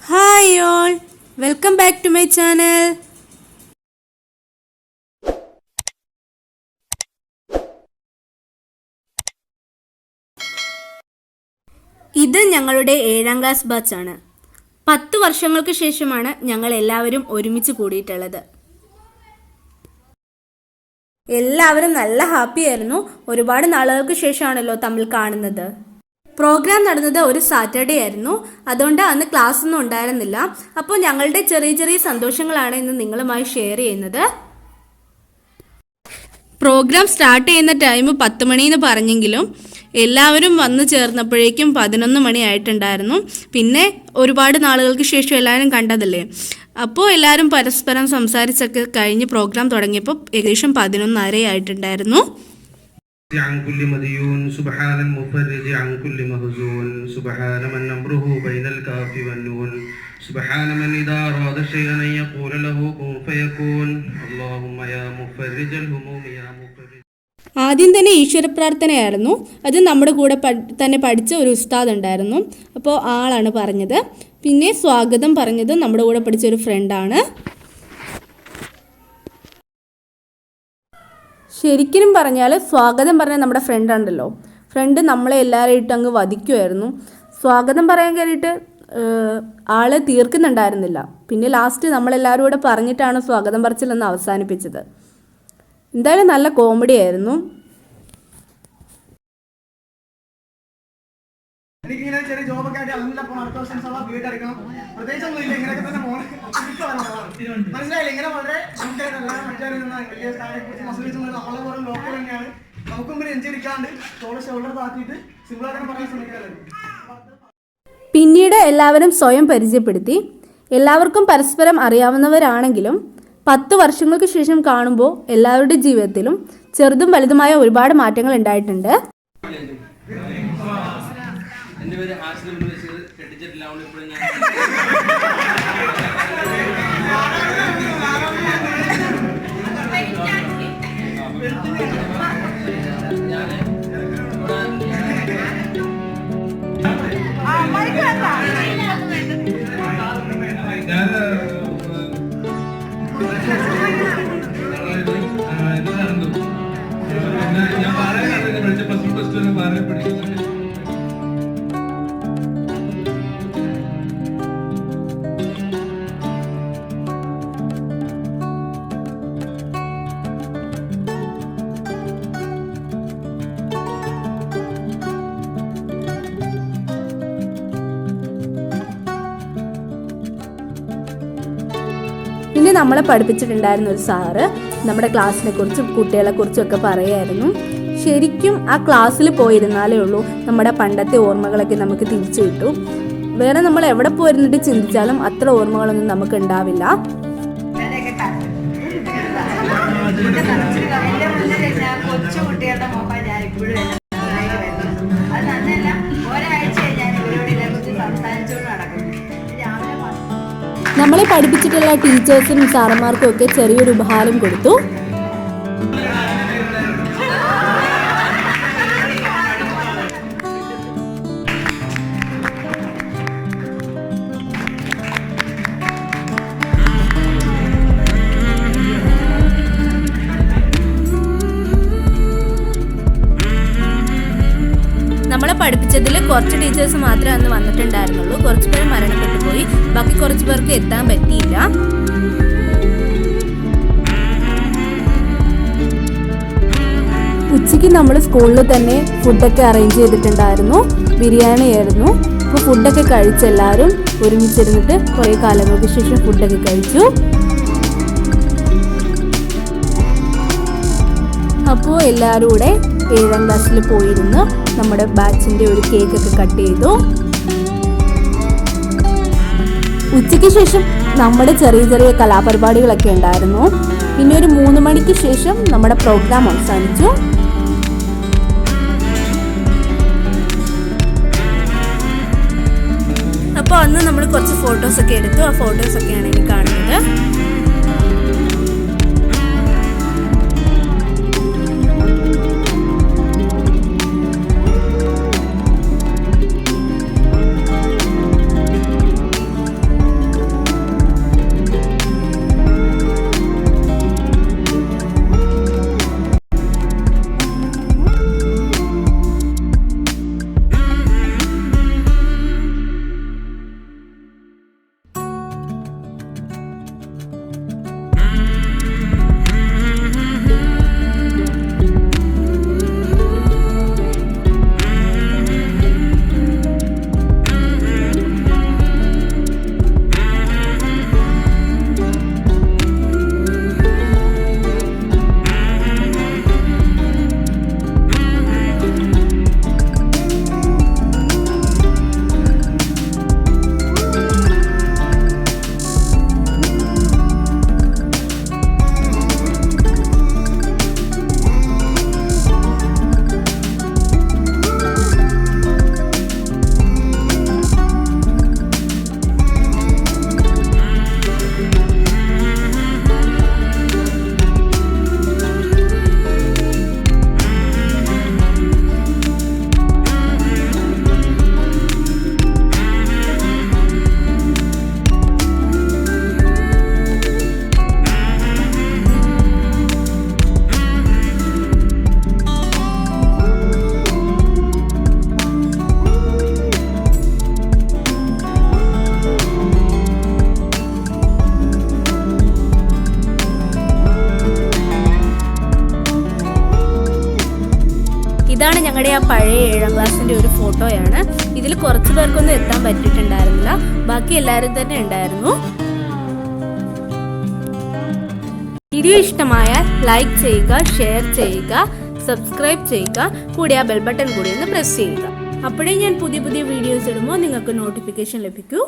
Hi all, welcome back to my channel. ഇത് ഞങ്ങളുടെ 7ാം class ബാച്ചാണ്. 10 വർഷങ്ങൾക്ക് ശേഷമാണ് ഞങ്ങൾ എല്ലാവരും ഒരുമിച്ച് കൂടിയിട്ടുള്ളത്. എല്ലാവരും നല്ല ഹാപ്പി ആയിരുന്നു. ഒരുപാട് നാളുകൾക്ക് ശേഷമാണല്ലോ തമ്മിൽ കാണുന്നത്. പ്രോഗ്രാം നടന്നത് ഒരു സാറ്റർഡേ ആയിരുന്നു. അതുകൊണ്ട് അന്ന് ക്ലാസ് ഒന്നും ഉണ്ടായിരുന്നില്ല. അപ്പോൾ ഞങ്ങളുടെ ചെറിയ ചെറിയ സന്തോഷങ്ങളാണ് ഇന്ന് നിങ്ങളുമായി ഷെയർ ചെയ്യുന്നത്. പ്രോഗ്രാം സ്റ്റാർട്ട് ചെയ്യുന്ന ടൈം 10 മണിയെന്ന് പറഞ്ഞെങ്കിലും എല്ലാവരും വന്നു ചേർന്നപ്പോഴേക്കും 11 മണി ആയിട്ടുണ്ടായിരുന്നു. പിന്നെ ഒരുപാട് നാളുകൾക്ക് ശേഷം എല്ലാവരും കണ്ടതല്ലേ. അപ്പോൾ എല്ലാവരും പരസ്പരം സംസാരിച്ചൊക്കെ കഴിഞ്ഞ് പ്രോഗ്രാം തുടങ്ങിയപ്പോൾ ഏകദേശം 11:30 ആയിട്ടുണ്ടായിരുന്നു. عن كل مديون سبحان المفرج عن كل مهزون سبحان من أمره بين الكاف والنون سبحان من إذا أراد شيئا أن يقول له كن فيكون اللهم يا مفرج الهموم يا مفرج. ആദ്യം തന്നെ ഈശ്വര പ്രാർത്ഥനയായിരുന്നു. അത് നമ്മുടെ കൂടെ തന്നെ പഠിച്ച ഒരു ഉസ്താദ് ഉണ്ടായിരുന്നു. അപ്പോൾ ആളാണ് പറഞ്ഞത്. പിന്നെ സ്വാഗതം പറഞ്ഞത് നമ്മുടെ കൂടെ പഠിച്ച ഒരു ഫ്രണ്ടാണ്. ശരിക്കും പറഞ്ഞാൽ സ്വാഗതം പറഞ്ഞ നമ്മുടെ ഫ്രണ്ട് നമ്മളെ എല്ലാവരെയും ഇട്ട് അങ്ങ് വധിക്കുമായിരുന്നു. സ്വാഗതം പറയാൻ കയറിയിട്ട് ആള് തീർക്കുന്നുണ്ടായിരുന്നില്ല. പിന്നെ ലാസ്റ്റ് നമ്മളെല്ലാവരും കൂടെ പറഞ്ഞിട്ടാണ് സ്വാഗതം പറച്ചിലൊന്ന് അവസാനിപ്പിച്ചത്. എന്തായാലും നല്ല കോമഡി ആയിരുന്നു. എനിക്കിങ്ങനെ ചെറിയ ജോബൊക്കെ ആയിട്ട് അല്ല പോകണം. അടുത്ത വർഷം വീട്ടെടുക്കണം. പ്രത്യേകിച്ചൊന്നും ഇല്ല. ഇങ്ങനെയൊക്കെ തന്നെ മനസ്സിലായില്ല. ഇങ്ങനെ വളരെ മറ്റേ മസിലിച്ച് നമ്മളെ പോലെ ലോക്കൽ തന്നെയാണ്. നമുക്കും പിന്നെ എഞ്ചിരിക്കാണ്ട് ഷോൾഡർ താത്തിയിട്ട് സിമ്പിളായിട്ട് പറയാൻ ശ്രമിക്കാറുണ്ട്. പിന്നീട് എല്ലാവരും സ്വയം പരിചയപ്പെടുത്തി. എല്ലാവർക്കും പരസ്പരം അറിയാവുന്നവരാണെങ്കിലും 10 വർഷങ്ങൾക്ക് ശേഷം കാണുമ്പോൾ എല്ലാവരുടെ ജീവിതത്തിലും ചെറുതും വലുതുമായ ഒരുപാട് മാറ്റങ്ങൾ ഉണ്ടായിട്ടുണ്ട്. എൻ്റെ പേര് ഹാസിൽ ബഷീർ. കെട്ടിച്ചിട്ടില്ല. ഇപ്പോഴും ഞാൻ പറയാൻ പഠിച്ച പ്ലസ് 2 പറയാൻ പഠിക്കുന്നുണ്ട്. പിന്നെ നമ്മളെ പഠിപ്പിച്ചിട്ടുണ്ടായിരുന്ന ഒരു സാറ് നമ്മുടെ ക്ലാസ്സിനെ കുറിച്ചും കുട്ടികളെ കുറിച്ചും ഒക്കെ പറയായിരുന്നു. ശരിക്കും ആ ക്ലാസ്സിൽ പോയിരുന്നാലേ ഉള്ളൂ നമ്മുടെ പണ്ടത്തെ ഓർമ്മകളൊക്കെ നമുക്ക് തിരിച്ചു കിട്ടും. വേറെ നമ്മൾ എവിടെ പോയിരുന്നിട്ട് ചിന്തിച്ചാലും അത്ര ഓർമ്മകളൊന്നും നമുക്ക് ഉണ്ടാവില്ല. നമ്മളെ പഠിപ്പിച്ചിട്ടുള്ള ടീച്ചേഴ്സിനും സാറന്മാർക്കും ഒക്കെ ചെറിയൊരു ഉപഹാരം കൊടുത്തു. നമ്മളെ പഠിപ്പിച്ചതിൽ കുറച്ച് ടീച്ചേഴ്സ് മാത്രമേ അന്ന് വന്നിട്ടുണ്ടായിരുന്നുള്ളൂ. കുറച്ച് പേര് മരണപ്പെട്ടു പോയി. ബാക്കി കുറച്ച് പേർക്ക് എത്താൻ പറ്റിയില്ല. ഉച്ചയ്ക്ക് നമ്മൾ സ്കൂളിൽ തന്നെ ഫുഡൊക്കെ അറേഞ്ച് ചെയ്തിട്ടുണ്ടായിരുന്നു. ബിരിയാണി ആയിരുന്നു. അപ്പോൾ ഫുഡൊക്കെ കഴിച്ച് എല്ലാവരും ഒരുമിച്ചിരുന്നിട്ട് കുറേ കാലങ്ങൾക്ക് ശേഷം ഫുഡൊക്കെ കഴിച്ചു. അപ്പോൾ എല്ലാവരും കൂടെ 7ാം ക്ലാസ്സിൽ പോയിരുന്ന് നമ്മുടെ ബാച്ചിൻ്റെ ഒരു കേക്കൊക്കെ കട്ട് ചെയ്തു. ഉച്ചയ്ക്ക് ശേഷം നമ്മുടെ ചെറിയ ചെറിയ കലാപരിപാടികളൊക്കെ ഉണ്ടായിരുന്നു. പിന്നെ ഒരു 3 മണിക്ക് ശേഷം നമ്മുടെ പ്രോഗ്രാം അവസാനിച്ചു. അപ്പോൾ അന്ന് നമ്മൾ കുറച്ച് ഫോട്ടോസൊക്കെ എടുത്തു. ആ ഫോട്ടോസൊക്കെയാണ് ഇനി കാണുന്നത്. ആ പഴയ 7ാം ക്ലാസ്സിൻ്റെ ഒരു ഫോട്ടോയാണ്. ഇതിൽ കുറച്ച് പേർക്കൊന്നും എത്താൻ പറ്റിയിട്ടുണ്ടായിരുന്നില്ല, ബാക്കി എല്ലാവരും തന്നെ ഉണ്ടായിരുന്നു. വീഡിയോ ഇഷ്ടമായാൽ ലൈക്ക് ചെയ്യുക, ഷെയർ ചെയ്യുക, സബ്സ്ക്രൈബ് ചെയ്യുക, കൂടി ആ ബെൽ ബട്ടൺ കൂടി ഒന്ന് പ്രസ് ചെയ്യുക. അപ്പോഴേ ഞാൻ പുതിയ വീഡിയോസ് ഇടുമ്പോൾ നിങ്ങൾക്ക് നോട്ടിഫിക്കേഷൻ ലഭിക്കൂ.